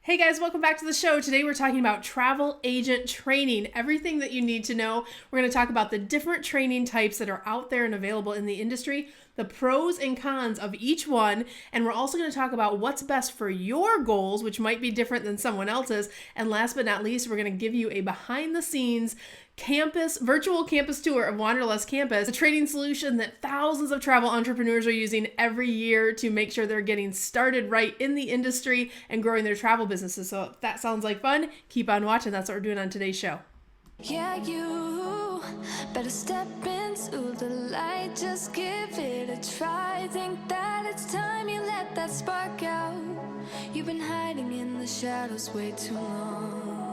Hey guys, welcome back to the show. Today we're talking about travel agent training, everything that you need to know. We're going to talk about the different training types that are out there and available in the industry, the pros and cons of each one, and we're also going to talk about what's best for your goals, which might be different than someone else's. And last but not least, we're going to give you a behind the scenes virtual campus tour of Wanderlust Campus, a training solution that thousands of travel entrepreneurs are using every year to make sure they're getting started right in the industry and growing their travel businesses. So if that sounds like fun, keep on watching. That's what we're doing on today's show. Yeah, you better step into the light, just give it a try. Think that it's time you let that spark out. You've been hiding in the shadows way too long.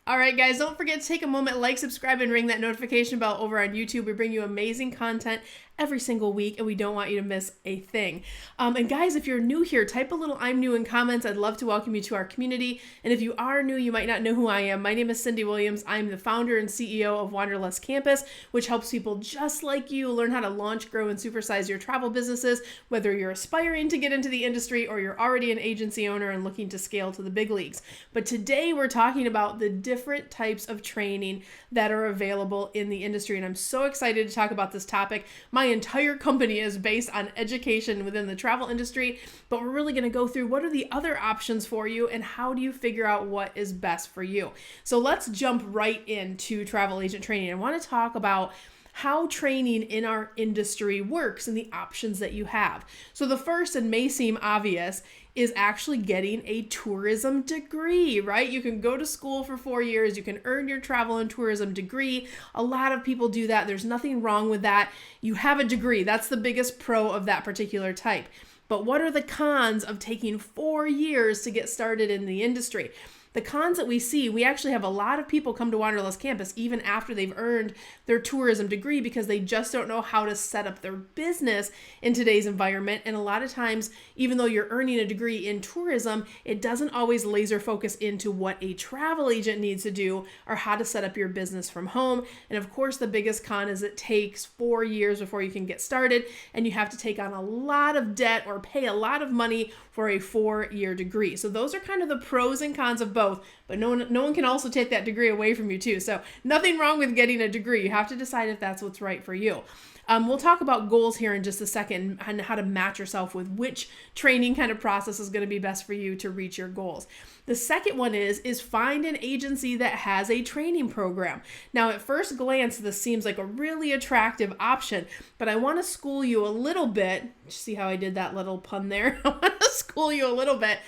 All right, guys, don't forget to take a moment, like, subscribe, and ring that notification bell over on YouTube. We bring you amazing content every single week, and we don't want you to miss a thing. And guys, if you're new here, type a little "I'm new" in comments. I'd love to welcome you to our community. And if you are new, you might not know who I am. My name is Cyndi Williams. I'm the founder and CEO of Wanderlust Campus, which helps people just like you learn how to launch, grow, and supersize your travel businesses, whether you're aspiring to get into the industry or you're already an agency owner and looking to scale to the big leagues. But today we're talking about the different types of training that are available in the industry, and I'm so excited to talk about this topic. My entire company is based on education within the travel industry, but we're really going to go through what are the other options for you and how do you figure out what is best for you. So let's jump right into travel agent training. I want to talk about how training in our industry works and the options that you have. So the first, and may seem obvious, is actually getting a tourism degree, right? You can go to school for 4 years, you can earn your travel and tourism degree. A lot of people do that. There's nothing wrong with that. You have a degree. That's the biggest pro of that particular type. But what are the cons of taking 4 years to get started in the industry? The cons that we see, we actually have a lot of people come to Wanderlust Campus even after they've earned their tourism degree because they just don't know how to set up their business in today's environment. And a lot of times, even though you're earning a degree in tourism, it doesn't always laser focus into what a travel agent needs to do or how to set up your business from home. And of course, the biggest con is it takes 4 years before you can get started, and you have to take on a lot of debt or pay a lot of money for a 4-year degree. So those are kind of the pros and cons of both, but no one can also take that degree away from you too. So nothing wrong with getting a degree. You have to decide if that's what's right for you. We'll talk about goals here in just a second and how to match yourself with which training kind of process is going to be best for you to reach your goals. The second one is find an agency that has a training program. Now, at first glance, this seems like a really attractive option, but I want to school you a little bit. See how I did that little pun there? I want to school you a little bit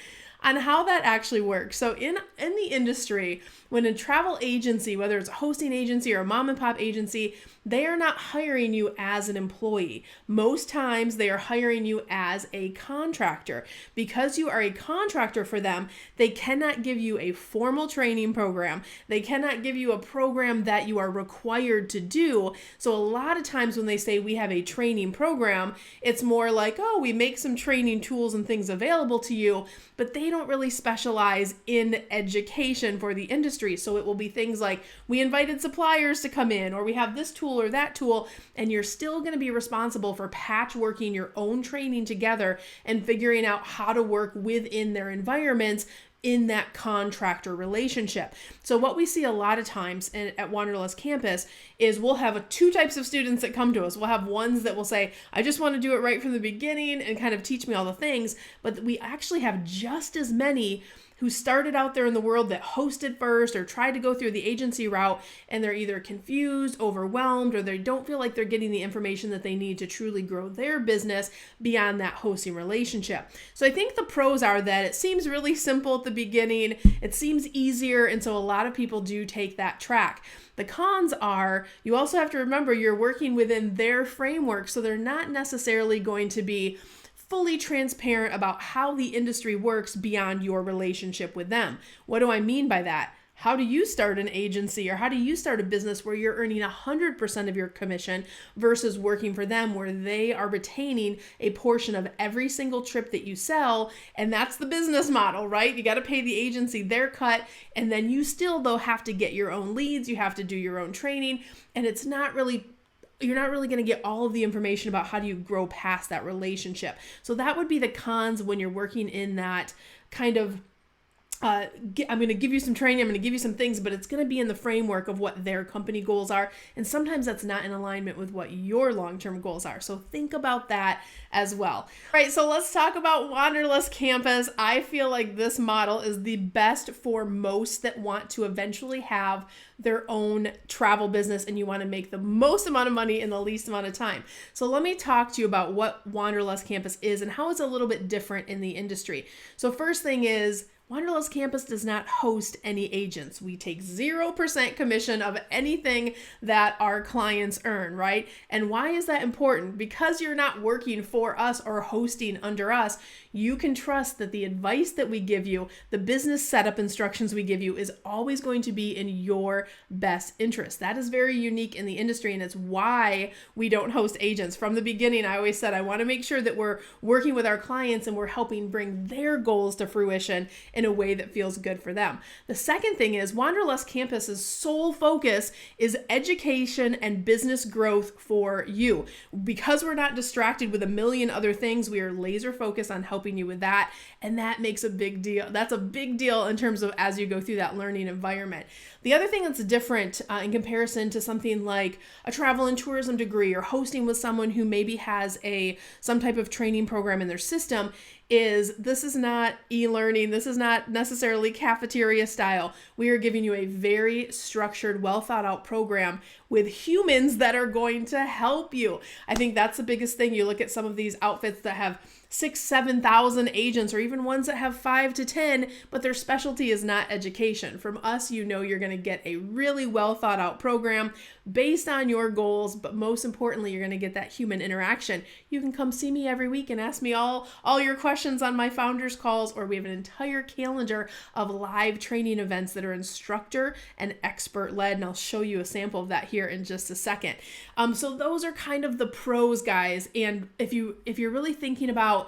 on how that actually works. So in the industry, when a travel agency, whether it's a hosting agency or a mom and pop agency, they are not hiring you as an employee. Most times they are hiring you as a contractor. Because you are a contractor for them, they cannot give you a formal training program. They cannot give you a program that you are required to do. So a lot of times when they say we have a training program, it's more like, oh, we make some training tools and things available to you, but they don't really specialize in education for the industry. So it will be things like we invited suppliers to come in, or we have this tool or that tool, and you're still going to be responsible for patchworking your own training together and figuring out how to work within their environments in that contractor relationship. So what we see a lot of times at Wanderlust Campus is we'll have two types of students that come to us. We'll have ones that will say, I just want to do it right from the beginning and kind of teach me all the things, but we actually have just as many who started out there in the world that hosted first or tried to go through the agency route, and they're either confused, overwhelmed, or they don't feel like they're getting the information that they need to truly grow their business beyond that hosting relationship. So I think the pros are that it seems really simple at the beginning, it seems easier, and so a lot of people do take that track. The cons are you also have to remember you're working within their framework, so they're not necessarily going to be fully transparent about how the industry works beyond your relationship with them. What do I mean by that? How do you start an agency, or how do you start a business where you're earning 100% of your commission versus working for them where they are retaining a portion of every single trip that you sell? And that's the business model, right? You got to pay the agency their cut, and then you still though have to get your own leads, you have to do your own training, and it's not really you're not really going to get all of the information about how do you grow past that relationship. So that would be the cons when you're working in that kind of I'm going to give you some training, I'm going to give you some things, but it's going to be in the framework of what their company goals are. And sometimes that's not in alignment with what your long-term goals are. So think about that as well. All right, so let's talk about Wanderlust Campus. I feel like this model is the best for most that want to eventually have their own travel business and you want to make the most amount of money in the least amount of time. So let me talk to you about what Wanderlust Campus is and how it's a little bit different in the industry. So first thing is, Wanderlust Campus does not host any agents. We take 0% commission of anything that our clients earn, right? And why is that important? Because you're not working for us or hosting under us, you can trust that the advice that we give you, the business setup instructions we give you is always going to be in your best interest. That is very unique in the industry, and it's why we don't host agents. From the beginning, I always said I want to make sure that we're working with our clients and we're helping bring their goals to fruition in a way that feels good for them. The second thing is Wanderlust Campus's sole focus is education and business growth for you. Because we're not distracted with a million other things, we are laser focused on helping you with that. And that makes a big deal. That's a big deal in terms of as you go through that learning environment. The other thing that's different in comparison to something like a travel and tourism degree or hosting with someone who maybe has some type of training program in their system is this is not e-learning. This is not necessarily cafeteria style. We are giving you a very structured, well thought out program with humans that are going to help you. I think that's the biggest thing. You look at some of these outfits that have 6,000, 7,000 agents, or even ones that have 5 to 10, but their specialty is not education. From us, you know you're going to get a really well thought out program based on your goals, but most importantly, you're going to get that human interaction. You can come see me every week and ask me all your questions on my founders calls, or we have an entire calendar of live training events that are instructor and expert led, and I'll show you a sample of that here in just a second. So those are kind of the pros, guys. And if you're really thinking about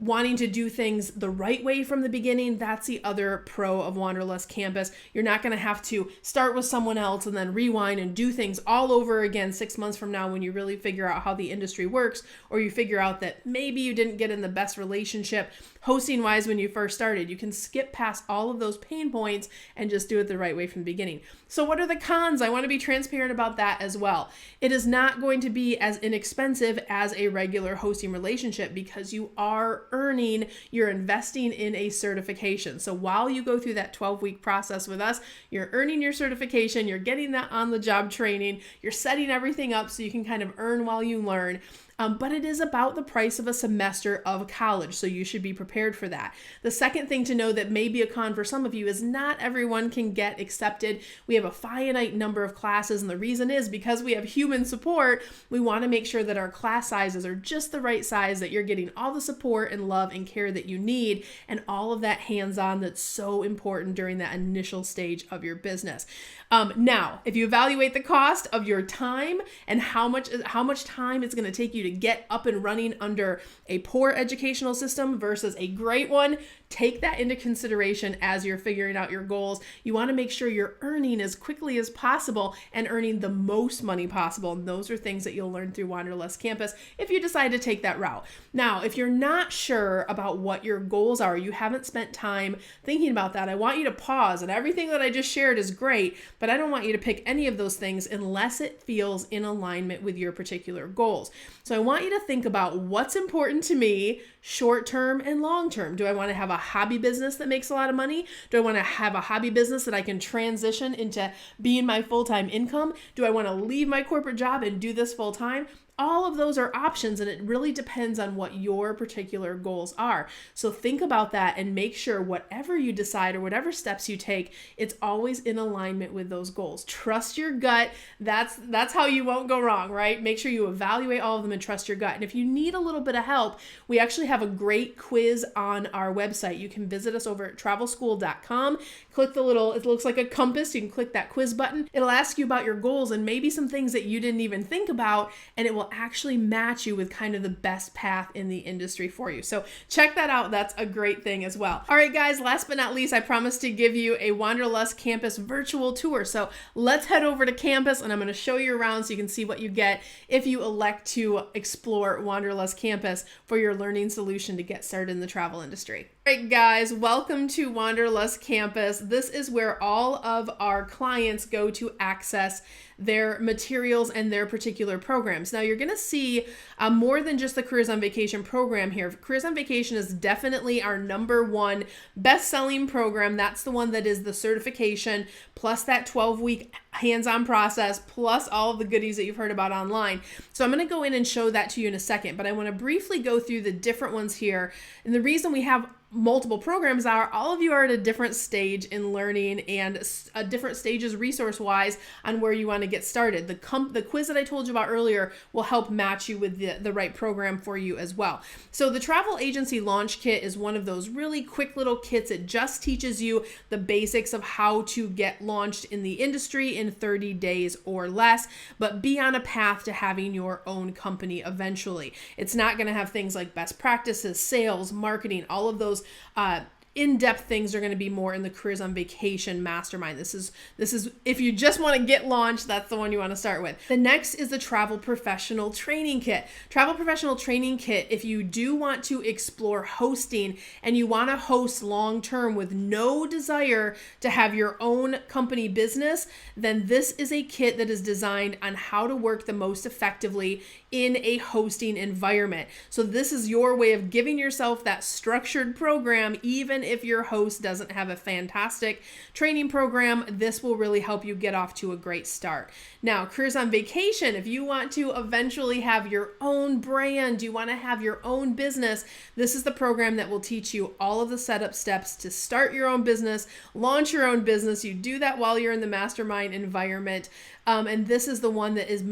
wanting to do things the right way from the beginning, that's the other pro of Wanderlust Campus. You're not going to have to start with someone else and then rewind and do things all over again 6 months from now when you really figure out how the industry works, or you figure out that maybe you didn't get in the best relationship hosting wise when you first started. You can skip past all of those pain points and just do it the right way from the beginning. So what are the cons? I want to be transparent about that as well. It is not going to be as inexpensive as a regular hosting relationship because you are earning, you're investing in a certification. So while you go through that 12-week process with us, you're earning your certification, you're getting that on-the-job training, you're setting everything up so you can kind of earn while you learn. But it is about the price of a semester of college, so you should be prepared for that. The second thing to know that may be a con for some of you is not everyone can get accepted. We have a finite number of classes, and the reason is because we have human support, we want to make sure that our class sizes are just the right size, that you're getting all the support and love and care that you need, and all of that hands-on that's so important during that initial stage of your business. Now, if you evaluate the cost of your time and how much time it's going to take you to get up and running under a poor educational system versus a great one, take that into consideration as you're figuring out your goals. You want to make sure you're earning as quickly as possible and earning the most money possible. And those are things that you'll learn through Wanderlust Campus if you decide to take that route. Now, if you're not sure about what your goals are, you haven't spent time thinking about that, I want you to pause. And everything that I just shared is great, but I don't want you to pick any of those things unless it feels in alignment with your particular goals. So I want you to think about what's important to me, short term and long term. Do I want to have a hobby business that makes a lot of money? Do I want to have a hobby business that I can transition into being my full-time income? Do I want to leave my corporate job and do this full time? All of those are options, and it really depends on what your particular goals are. So think about that and make sure whatever you decide or whatever steps you take, it's always in alignment with those goals. Trust your gut. That's how you won't go wrong, right? Make sure you evaluate all of them and trust your gut. And if you need a little bit of help, we actually have a great quiz on our website. You can visit us over at travelschool.com. Click the little, it looks like a compass. You can click that quiz button. It'll ask you about your goals and maybe some things that you didn't even think about, and it will will actually match you with kind of the best path in the industry for you. So check that out. That's a great thing as well. All right, guys, last but not least, I promised to give you a Wanderlust Campus virtual tour. So let's head over to campus and I'm going to show you around so you can see what you get if you elect to explore Wanderlust Campus for your learning solution to get started in the travel industry. All right, guys, welcome to Wanderlust Campus. This is where all of our clients go to access their materials and their particular programs. Now, you're going to see more than just the Careers on Vacation program here. Careers on Vacation is definitely our #1 best-selling program. That's the one that is the certification, plus that 12-week hands-on process, plus all of the goodies that you've heard about online. So I'm going to go in and show that to you in a second, but I want to briefly go through the different ones here. And the reason we have multiple programs are all of you are at a different stage in learning and different stages resource-wise on where you want to get started. The quiz that I told you about earlier will help match you with the right program for you as well. So the Travel Agency Launch Kit is one of those really quick little kits. It just teaches you the basics of how to get launched in the industry in 30 days or less, but be on a path to having your own company eventually. It's not going to have things like best practices, sales, marketing, all of those in-depth things are going to be more in the Careers on Vacation Mastermind. This is if you just want to get launched, that's the one you want to start with. The next is the Travel Professional Training Kit. Travel Professional Training Kit, if you do want to explore hosting and you want to host long-term with no desire to have your own company business, then this is a kit that is designed on how to work the most effectively in a hosting environment. So this is your way of giving yourself that structured program, even if your host doesn't have a fantastic training program. This will really help you get off to a great start. Now, Careers on Vacation, if you want to eventually have your own brand, you want to have your own business, this is the program that will teach you all of the setup steps to start your own business, launch your own business. You do that while you're in the mastermind environment. And this is the one that is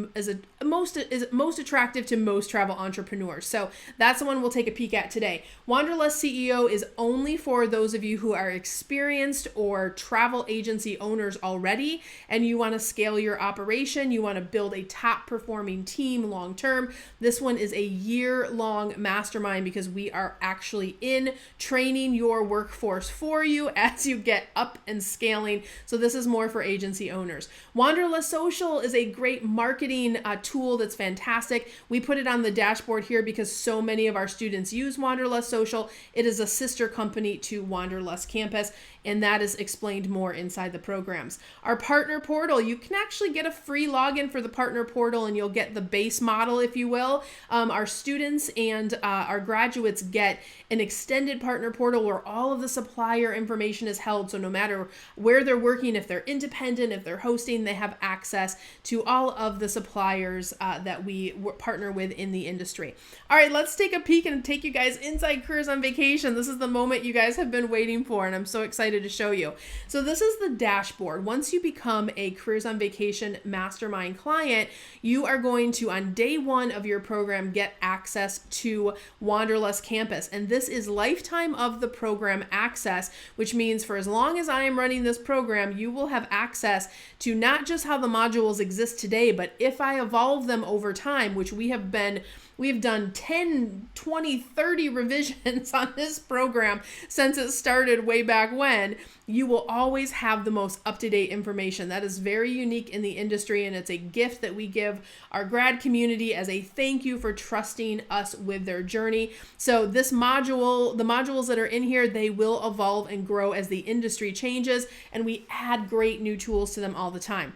most attractive to most travel entrepreneurs. So that's the one we'll take a peek at today. Wanderlust CEO is only for those of you who are experienced or travel agency owners already, and you want to scale your operation. You want to build a top performing team long term. This one is a year-long mastermind because we are actually in training your workforce for you as you get up and scaling. So this is more for agency owners. Wanderlust Social is a great marketing tool that's fantastic. We put it on the dashboard here because so many of our students use Wanderlust Social. It is a sister company to Wanderlust Campus, and that is explained more inside the programs. Our partner portal, you can actually get a free login for the partner portal and you'll get the base model, if you will. Our students and our graduates get an extended partner portal where all of the supplier information is held. So no matter where they're working, if they're independent, if they're hosting, they have access to all of the suppliers that we partner with in the industry. All right, let's take a peek and take you guys inside Careers on Vacation. This is the moment you guys have been waiting for, and I'm so excited to show you. So this is the dashboard. Once you become a Careers on Vacation Mastermind client, you are going to, on day 1 of your program, get access to Wanderlust Campus. And this is lifetime of the program access, which means for as long as I am running this program, you will have access to not just how the modules exist today, but if I evolve them over time, which we've done 10, 20, 30 revisions on this program since it started way back when, you will always have the most up-to-date information. That is very unique in the industry, and it's a gift that we give our grad community as a thank you for trusting us with their journey. So this module, the modules that are in here, they will evolve and grow as the industry changes, and we add great new tools to them all the time.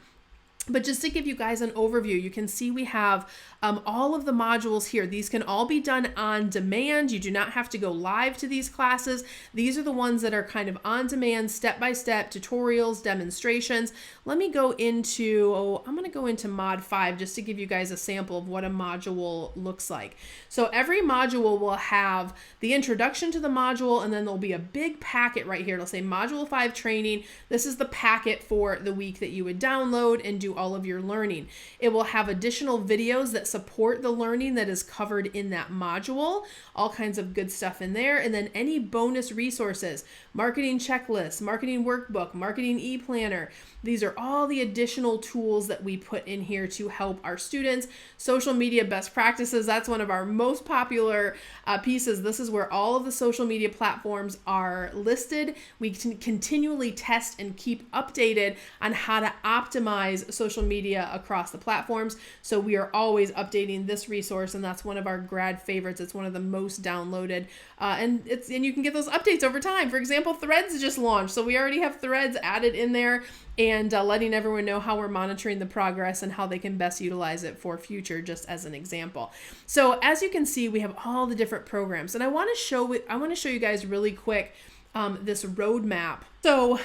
But just to give you guys an overview, you can see we have all of the modules here. These can all be done on demand. You do not have to go live to these classes. These are the ones that are kind of on demand, step-by-step tutorials, demonstrations. Let me go into, I'm going to go into Mod 5 just to give you guys a sample of what a module looks like. So every module will have the introduction to the module, and then there'll be a big packet right here. It'll say Module 5 Training. This is the packet for the week that you would download and do all of your learning. It will have additional videos that support the learning that is covered in that module, all kinds of good stuff in there. And then any bonus resources, marketing checklists, marketing workbook, marketing e-planner. These are all the additional tools that we put in here to help our students. Social media best practices, that's one of our most popular pieces. This is where all of the social media platforms are listed. We can continually test and keep updated on how to optimize social media across the platforms. So we are always updating this resource, and that's one of our grad favorites. It's one of the most downloaded, and you can get those updates over time. For example, Threads just launched, so we already have Threads added in there, and letting everyone know how we're monitoring the progress and how they can best utilize it for future, just as an example. So as you can see, we have all the different programs, and I want to show you guys really quick this roadmap. So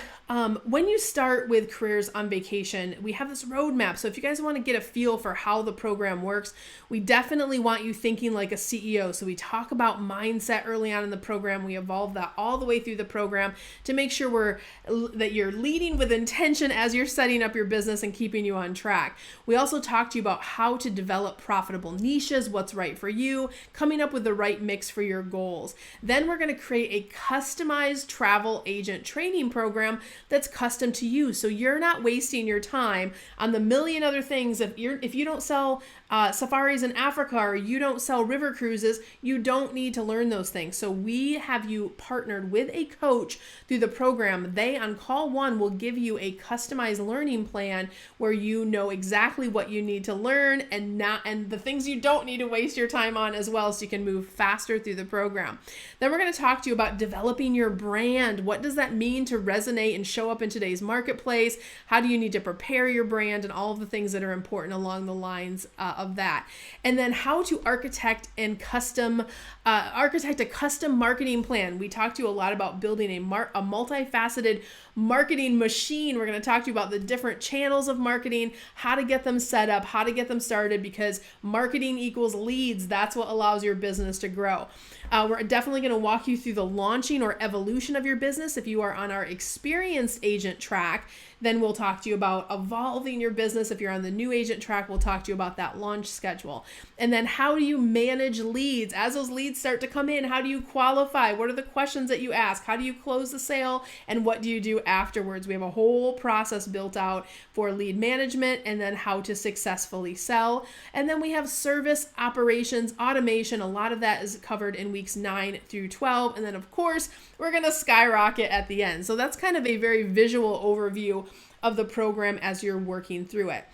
when you start with Careers on Vacation, we have this roadmap. So if you guys want to get a feel for how the program works, we definitely want you thinking like a CEO. So we talk about mindset early on in the program. We evolve that all the way through the program to make sure that you're leading with intention as you're setting up your business and keeping you on track. We also talk to you about how to develop profitable niches, what's right for you, coming up with the right mix for your goals. Then we're going to create a customized travel agent training program that's custom to you, so you're not wasting your time on the million other things. If you don't sell safaris in Africa, or you don't sell river cruises, you don't need to learn those things. So we have you partnered with a coach through the program. They, on call one, will give you a customized learning plan where you know exactly what you need to learn and the things you don't need to waste your time on as well, so you can move faster through the program. Then we're going to talk to you about developing your brand. What does that mean to resonate and show up in today's marketplace? How do you need to prepare your brand, and all of the things that are important along the lines of that. And then how to architect a custom marketing plan. We talked to you a lot about building a multifaceted marketing machine. We're going to talk to you about the different channels of marketing, how to get them set up, how to get them started, because marketing equals leads. That's what allows your business to grow. We're definitely going to walk you through the launching or evolution of your business. If you are on our experienced agent track, then we'll talk to you about evolving your business. If you're on the new agent track, we'll talk to you about that launch schedule. And then how do you manage leads? As those leads start to come in, how do you qualify? What are the questions that you ask? How do you close the sale? And what do you do afterwards? We have a whole process built out for lead management, and then how to successfully sell. And then we have service operations automation. A lot of that is covered in weeks 9 through 12. And then of course, we're going to skyrocket at the end. So that's kind of a very visual overview of the program as you're working through it.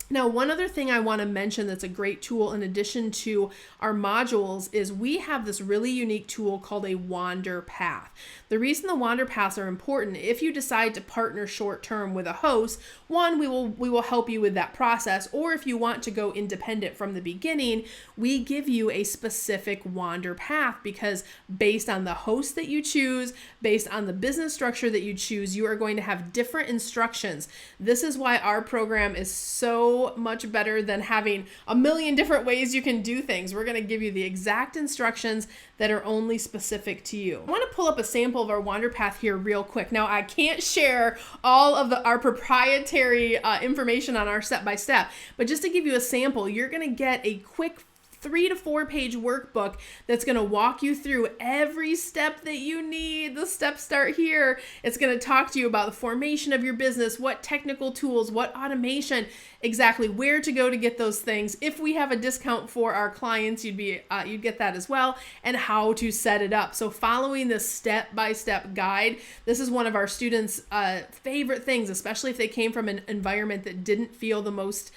Now, one other thing I want to mention that's a great tool in addition to our modules is we have this really unique tool called a Wander Path. The reason the Wander Paths are important, if you decide to partner short term with a host, one, we will help you with that process. Or if you want to go independent from the beginning, we give you a specific Wander Path, because based on the host that you choose, based on the business structure that you choose, you are going to have different instructions. This is why our program is so much better than having a million different ways you can do things. We're going to give you the exact instructions that are only specific to you. I want to pull up a sample of our Wander Path here real quick. Now, I can't share all of our proprietary information on our step-by-step, but just to give you a sample, you're going to get a quick 3 to 4 page workbook that's going to walk you through every step that you need. The steps start here. It's going to talk to you about the formation of your business, what technical tools, what automation, exactly where to go to get those things. If we have a discount for our clients, you'd get that as well, and how to set it up. So following this step-by-step guide, this is one of our students' favorite things, especially if they came from an environment that didn't feel the most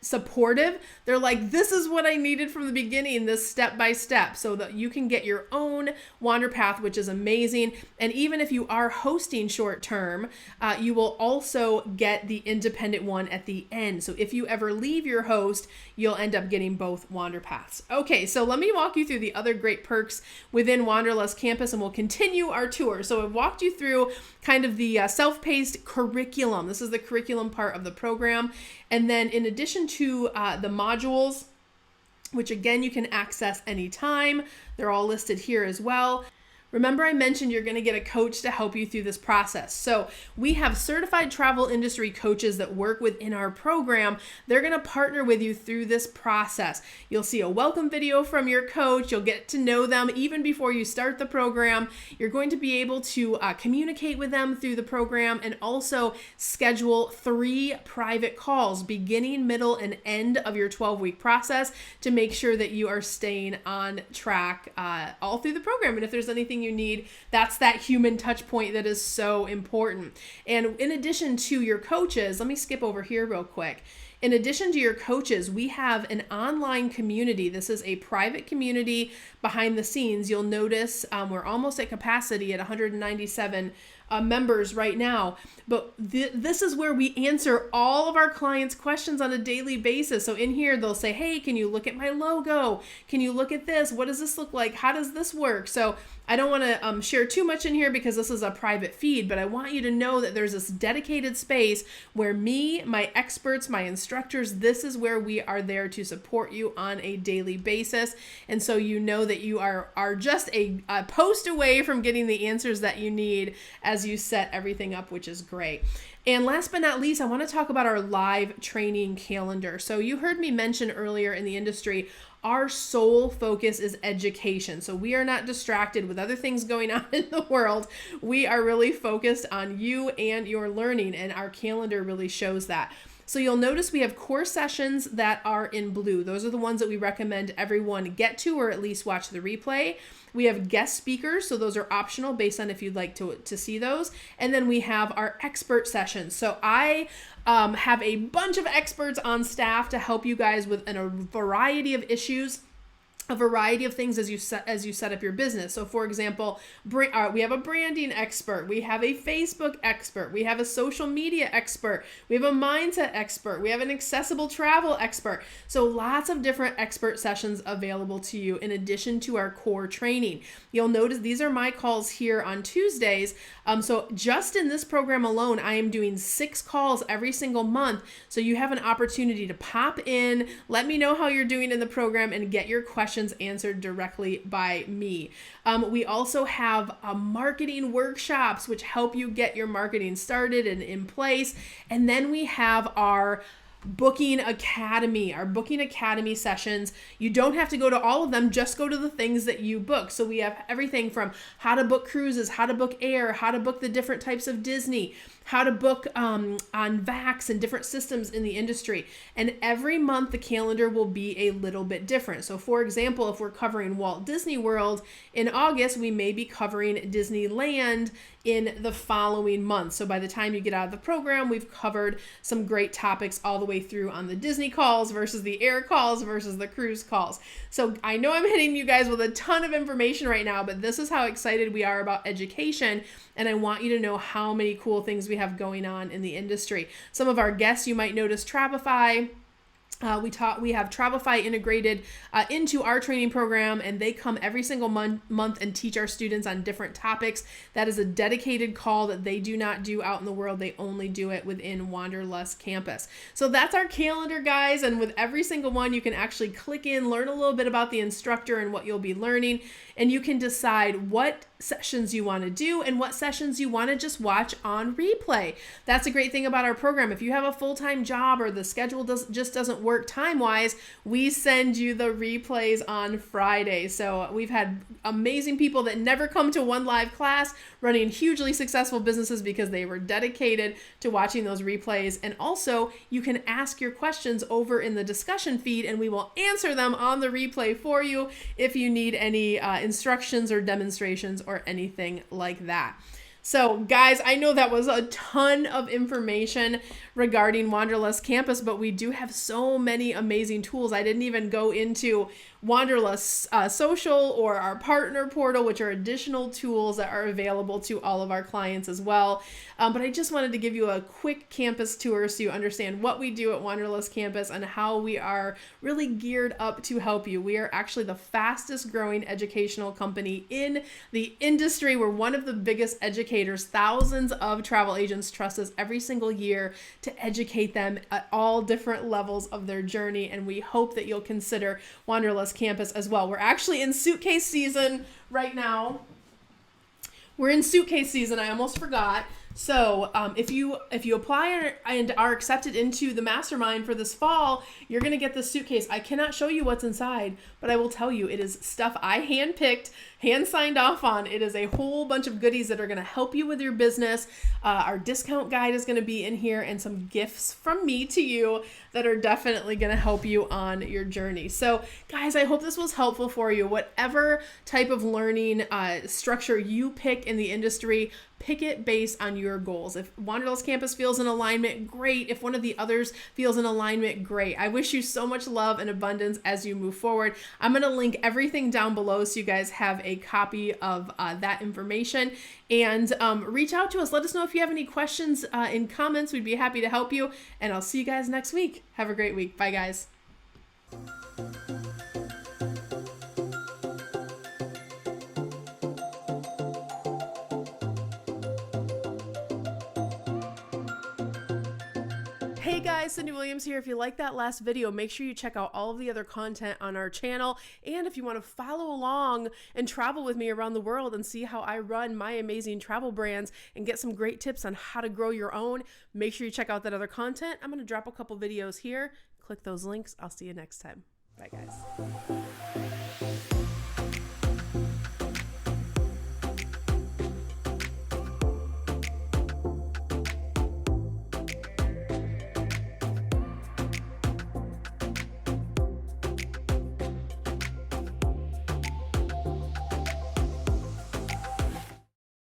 supportive. They're like, this is what I needed from the beginning, this step by step, so that you can get your own Wander Path, which is amazing. And even if you are hosting short term, you will also get the independent one at the end. So if you ever leave your host, you'll end up getting both Wander Paths. Okay, so let me walk you through the other great perks within Wanderlust Campus, and we'll continue our tour. So I've walked you through kind of the self-paced curriculum. This is the curriculum part of the program. And then in addition to the modules, which again, you can access anytime, they're all listed here as well. Remember I mentioned you're going to get a coach to help you through this process. So we have certified travel industry coaches that work within our program. They're going to partner with you through this process. You'll see a welcome video from your coach. You'll get to know them even before you start the program. You're going to be able to communicate with them through the program and also schedule 3 private calls beginning, middle, and end of your 12-week process to make sure that you are staying on track all through the program. And if there's anything you need, that's that human touch point that is so important. And in addition to your coaches, let me skip over here real quick. In addition to your coaches, we have an online community. This is a private community behind the scenes. You'll notice we're almost at capacity at 197 members right now, but this is where we answer all of our clients' questions on a daily basis. So in here, they'll say, hey, can you look at my logo? Can you look at this? What does this look like? How does this work? So I don't want to share too much in here because this is a private feed, but I want you to know that there's this dedicated space where me, my experts, my instructors, this is where we are there to support you on a daily basis. And so you know that you are just a post away from getting the answers that you need as you set everything up, which is great. And last but not least, I want to talk about our live training calendar. So you heard me mention earlier in the industry, our sole focus is education. So we are not distracted with other things going on in the world. We are really focused on you and your learning, and our calendar really shows that. So you'll notice we have core sessions that are in blue. Those are the ones that we recommend everyone get to or at least watch the replay. We have guest speakers, so those are optional based on if you'd like to see those. And then we have our expert sessions. So I have a bunch of experts on staff to help you guys with a variety of issues, a variety of things as you set up your business. So for example, we have a branding expert, we have a Facebook expert, we have a social media expert, we have a mindset expert, we have an accessible travel expert. So lots of different expert sessions available to you in addition to our core training. You'll notice these are my calls here on Tuesdays. So just in this program alone, I am doing 6 calls every single month. So you have an opportunity to pop in, let me know how you're doing in the program, and get your questions answered directly by me. We also have marketing workshops, which help you get your marketing started and in place. And then we have our Booking Academy, our Booking Academy sessions. You don't have to go to all of them, just go to the things that you book. So we have everything from how to book cruises, how to book air, how to book the different types of Disney, how to book on VAX and different systems in the industry. And every month the calendar will be a little bit different. So for example, if we're covering Walt Disney World in August, we may be covering Disneyland in the following month. So by the time you get out of the program, we've covered some great topics all the way through on the Disney calls versus the air calls versus the cruise calls. So I know I'm hitting you guys with a ton of information right now, but this is how excited we are about education. And I want you to know how many cool things we have going on in the industry. Some of our guests, you might notice Travify. We have Travify integrated into our training program, and they come every single month and teach our students on different topics. That is a dedicated call that they do not do out in the world. They only do it within Wanderlust Campus. So that's our calendar, guys. And with every single one, you can actually click in, learn a little bit about the instructor and what you'll be learning, and you can decide what sessions you want to do and what sessions you want to just watch on replay. That's a great thing about our program. If you have a full-time job or the schedule just doesn't work time-wise, we send you the replays on Friday. So we've had amazing people that never come to one live class running hugely successful businesses because they were dedicated to watching those replays. And also, you can ask your questions over in the discussion feed and we will answer them on the replay for you if you need any instructions or demonstrations or anything like that. So guys, I know that was a ton of information regarding Wanderlust Campus, but we do have so many amazing tools. I didn't even go into Wanderlust Social or our partner portal, which are additional tools that are available to all of our clients as well. But I just wanted to give you a quick campus tour so you understand what we do at Wanderlust Campus and how we are really geared up to help you. We are actually the fastest growing educational company in the industry. We're one of the biggest educators. Thousands of travel agents trust us every single year to educate them at all different levels of their journey. And we hope that you'll consider Wanderlust Campus as well. We're actually in suitcase season right now. We're in suitcase season. I almost forgot. So if you apply and are accepted into the mastermind for this fall, you're going to get this suitcase. I cannot show you what's inside, but I will tell you it is stuff I handpicked, hand signed off on. It is a whole bunch of goodies that are going to help you with your business. Our discount guide is going to be in here, and some gifts from me to you that are definitely going to help you on your journey. So guys, I hope this was helpful for you. Whatever type of learning structure you pick in the industry, pick it based on your goals. If Wanderlust Campus feels in alignment, great. If one of the others feels in alignment, great. I wish you so much love and abundance as you move forward. I'm going to link everything down below so you guys have a copy of that information. And reach out to us. Let us know if you have any questions in comments. We'd be happy to help you. And I'll see you guys next week. Have a great week. Bye, guys. Hey guys, Cyndi Williams here. If you like that last video, make sure you check out all of the other content on our channel. And if you want to follow along and travel with me around the world and see how I run my amazing travel brands and get some great tips on how to grow your own, make sure you check out that other content. I'm going to drop a couple videos here. Click those links. I'll see you next time. Bye guys.